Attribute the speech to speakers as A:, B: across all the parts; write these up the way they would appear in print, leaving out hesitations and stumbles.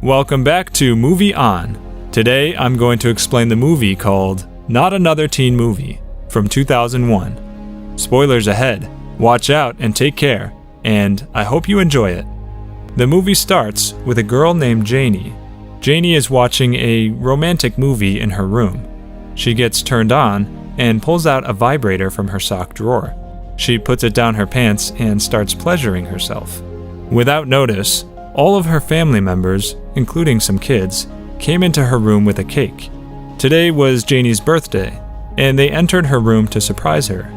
A: Welcome back to Movie On. Today I'm going to explain the movie called Not Another Teen Movie from 2001. Spoilers ahead, watch out and take care, and I hope you enjoy it. The movie starts with a girl named Janie. Janie is watching a romantic movie in her room. She gets turned on and pulls out a vibrator from her sock drawer. She puts it down her pants and starts pleasuring herself. Without notice, all of her family members, including some kids, came into her room with a cake. Today was Janie's birthday, and they entered her room to surprise her.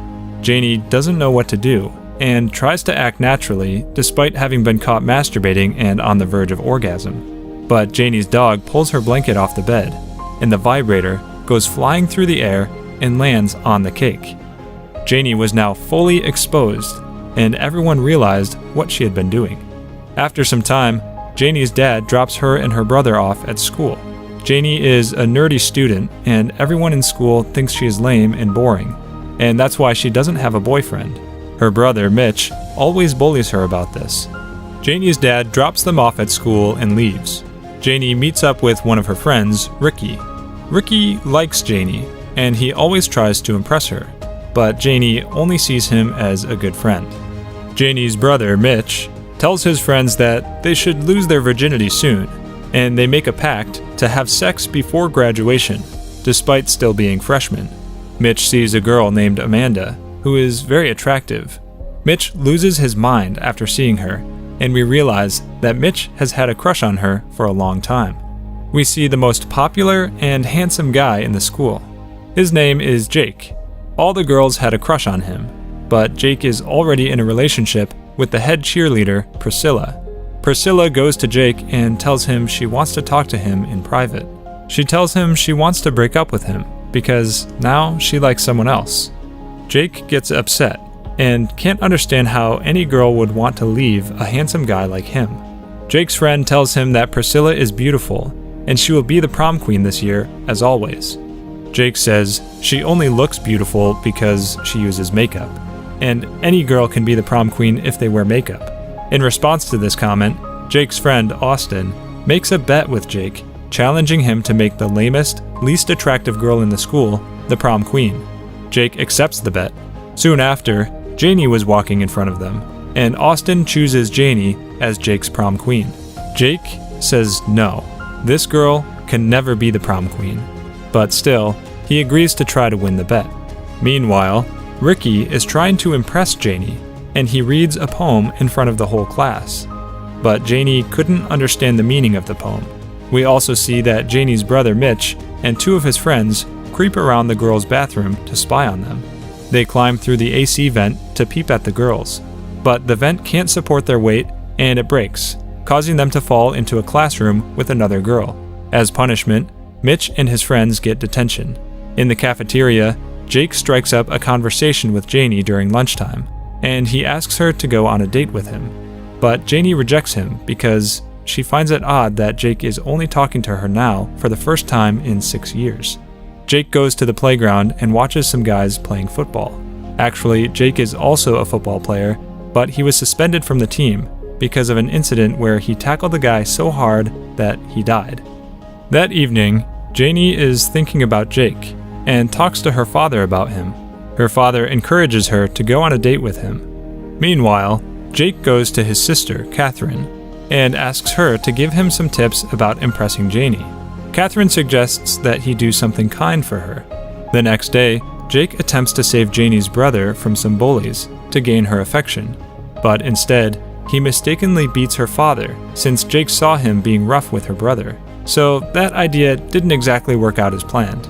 A: Janie doesn't know what to do, and tries to act naturally despite having been caught masturbating and on the verge of orgasm. But Janie's dog pulls her blanket off the bed, and the vibrator goes flying through the air and lands on the cake. Janie was now fully exposed, and everyone realized what she had been doing. After some time, Janie's dad drops her and her brother off at school. Janie is a nerdy student, and everyone in school thinks she is lame and boring, and that's why she doesn't have a boyfriend. Her brother, Mitch, always bullies her about this. Janie's dad drops them off at school and leaves. Janie meets up with one of her friends, Ricky. Ricky likes Janie, and he always tries to impress her, but Janie only sees him as a good friend. Janie's brother, Mitch, tells his friends that they should lose their virginity soon, and they make a pact to have sex before graduation, despite still being freshmen. Mitch sees a girl named Amanda, who is very attractive. Mitch loses his mind after seeing her, and we realize that Mitch has had a crush on her for a long time. We see the most popular and handsome guy in the school. His name is Jake. All the girls had a crush on him, but Jake is already in a relationship with the head cheerleader, Priscilla. Priscilla goes to Jake and tells him she wants to talk to him in private. She tells him she wants to break up with him because now she likes someone else. Jake gets upset and can't understand how any girl would want to leave a handsome guy like him. Jake's friend tells him that Priscilla is beautiful and she will be the prom queen this year, as always. Jake says she only looks beautiful because she uses makeup, and any girl can be the prom queen if they wear makeup. In response to this comment, Jake's friend, Austin, makes a bet with Jake, challenging him to make the lamest, least attractive girl in the school the prom queen. Jake accepts the bet. Soon after, Janie was walking in front of them, and Austin chooses Janie as Jake's prom queen. Jake says no, this girl can never be the prom queen, but still, he agrees to try to win the bet. Meanwhile, Ricky is trying to impress Janie, and he reads a poem in front of the whole class. But Janie couldn't understand the meaning of the poem. We also see that Janie's brother Mitch and two of his friends creep around the girls' bathroom to spy on them. They climb through the AC vent to peep at the girls, but the vent can't support their weight and it breaks, causing them to fall into a classroom with another girl. As punishment, Mitch and his friends get detention. In the cafeteria, Jake strikes up a conversation with Janie during lunchtime, and he asks her to go on a date with him. But Janie rejects him because she finds it odd that Jake is only talking to her now for the first time in 6 years. Jake goes to the playground and watches some guys playing football. Actually, Jake is also a football player, but he was suspended from the team because of an incident where he tackled the guy so hard that he died. That evening, Janie is thinking about Jake and talks to her father about him. Her father encourages her to go on a date with him. Meanwhile, Jake goes to his sister, Catherine, and asks her to give him some tips about impressing Janie. Catherine suggests that he do something kind for her. The next day, Jake attempts to save Janie's brother from some bullies to gain her affection, but instead, he mistakenly beats her father since Jake saw him being rough with her brother. So that idea didn't exactly work out as planned.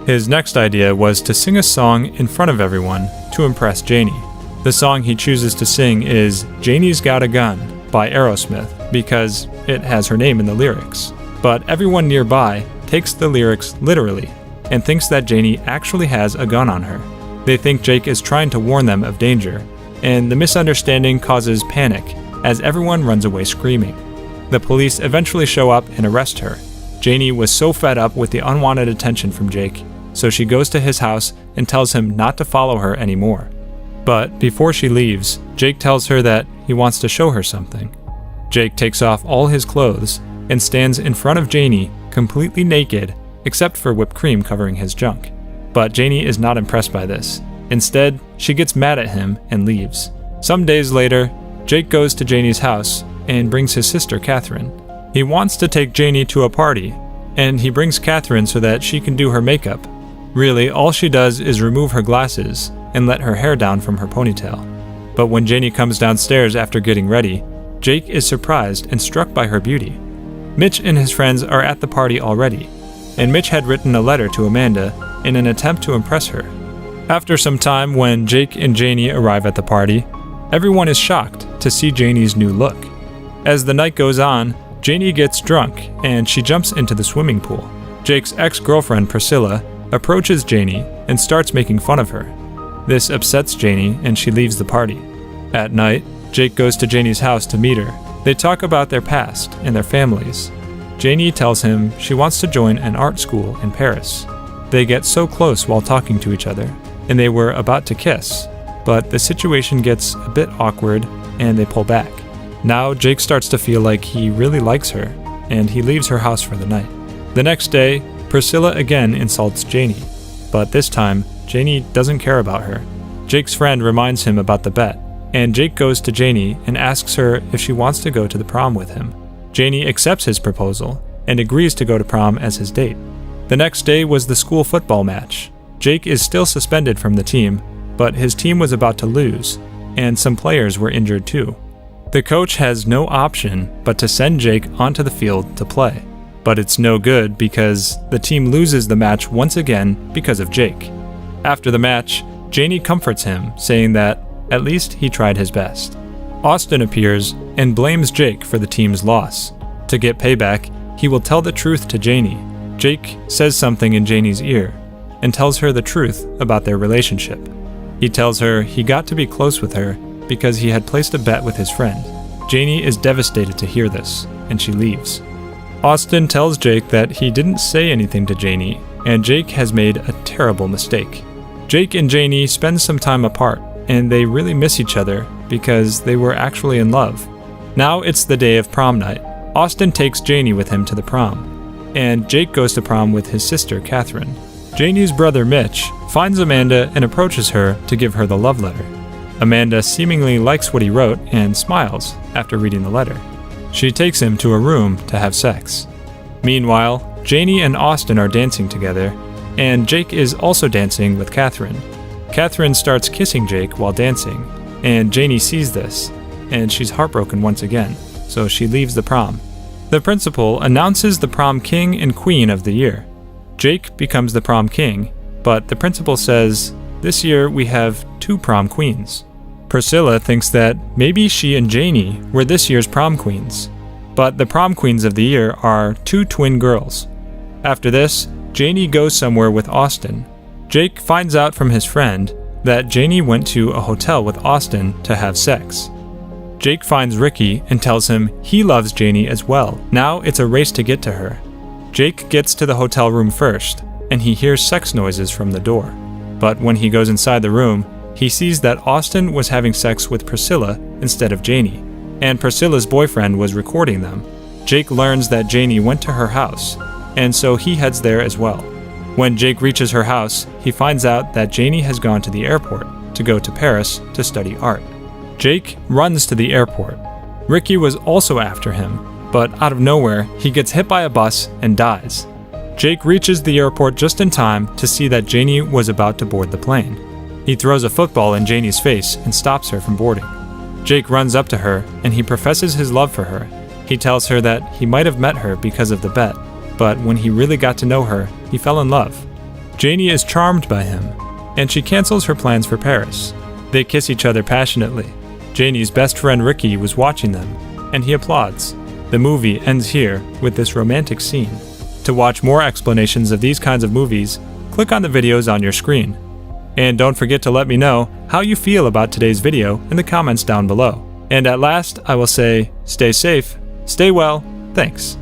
A: His next idea was to sing a song in front of everyone to impress Janie. The song he chooses to sing is Janie's Got a Gun by Aerosmith because it has her name in the lyrics. But everyone nearby takes the lyrics literally and thinks that Janie actually has a gun on her. They think Jake is trying to warn them of danger, and the misunderstanding causes panic as everyone runs away screaming. The police eventually show up and arrest her. Janie was so fed up with the unwanted attention from Jake, so she goes to his house and tells him not to follow her anymore. But before she leaves, Jake tells her that he wants to show her something. Jake takes off all his clothes, and stands in front of Janie, completely naked, except for whipped cream covering his junk. But Janie is not impressed by this. Instead, she gets mad at him and leaves. Some days later, Jake goes to Janie's house and brings his sister Catherine. He wants to take Janie to a party, and he brings Catherine so that she can do her makeup. Really, all she does is remove her glasses and let her hair down from her ponytail. But when Janie comes downstairs after getting ready, Jake is surprised and struck by her beauty. Mitch and his friends are at the party already, and Mitch had written a letter to Amanda in an attempt to impress her. After some time, when Jake and Janie arrive at the party, everyone is shocked to see Janie's new look. As the night goes on, Janie gets drunk and she jumps into the swimming pool. Jake's ex-girlfriend Priscilla approaches Janie and starts making fun of her. This upsets Janie and she leaves the party. At night, Jake goes to Janie's house to meet her. They talk about their past and their families. Janie tells him she wants to join an art school in Paris. They get so close while talking to each other, and they were about to kiss, but the situation gets a bit awkward and they pull back. Now Jake starts to feel like he really likes her, and he leaves her house for the night. The next day, Priscilla again insults Janie, but this time, Janie doesn't care about her. Jake's friend reminds him about the bet, and Jake goes to Janie and asks her if she wants to go to the prom with him. Janie accepts his proposal and agrees to go to prom as his date. The next day was the school football match. Jake is still suspended from the team, but his team was about to lose, and some players were injured too. The coach has no option but to send Jake onto the field to play. But it's no good because the team loses the match once again because of Jake. After the match, Janie comforts him, saying that at least he tried his best. Austin appears and blames Jake for the team's loss. To get payback, he will tell the truth to Janie. Jake says something in Janie's ear and tells her the truth about their relationship. He tells her he got to be close with her because he had placed a bet with his friend. Janie is devastated to hear this, and she leaves. Austin tells Jake that he didn't say anything to Janie, and Jake has made a terrible mistake. Jake and Janie spend some time apart, and they really miss each other because they were actually in love. Now it's the day of prom night. Austin takes Janie with him to the prom, and Jake goes to prom with his sister Catherine. Janie's brother Mitch finds Amanda and approaches her to give her the love letter. Amanda seemingly likes what he wrote and smiles after reading the letter. She takes him to a room to have sex. Meanwhile, Janie and Austin are dancing together, and Jake is also dancing with Catherine. Catherine starts kissing Jake while dancing, and Janie sees this, and she's heartbroken once again, so she leaves the prom. The principal announces the prom king and queen of the year. Jake becomes the prom king, but the principal says, "This year we have 2 prom queens." Priscilla thinks that maybe she and Janie were this year's prom queens, but the prom queens of the year are 2 twin girls. After this, Janie goes somewhere with Austin. Jake finds out from his friend that Janie went to a hotel with Austin to have sex. Jake finds Ricky and tells him he loves Janie as well. Now it's a race to get to her. Jake gets to the hotel room first, and he hears sex noises from the door. But when he goes inside the room, he sees that Austin was having sex with Priscilla instead of Janie, and Priscilla's boyfriend was recording them. Jake learns that Janie went to her house, and so he heads there as well. When Jake reaches her house, he finds out that Janie has gone to the airport to go to Paris to study art. Jake runs to the airport. Ricky was also after him, but out of nowhere, he gets hit by a bus and dies. Jake reaches the airport just in time to see that Janie was about to board the plane. He throws a football in Janie's face and stops her from boarding. Jake runs up to her and he professes his love for her. He tells her that he might have met her because of the bet, but when he really got to know her, he fell in love. Janie is charmed by him, and she cancels her plans for Paris. They kiss each other passionately. Janie's best friend Ricky was watching them, and he applauds. The movie ends here with this romantic scene. To watch more explanations of these kinds of movies, click on the videos on your screen. And don't forget to let me know how you feel about today's video in the comments down below. And at last, I will say, stay safe, stay well, thanks.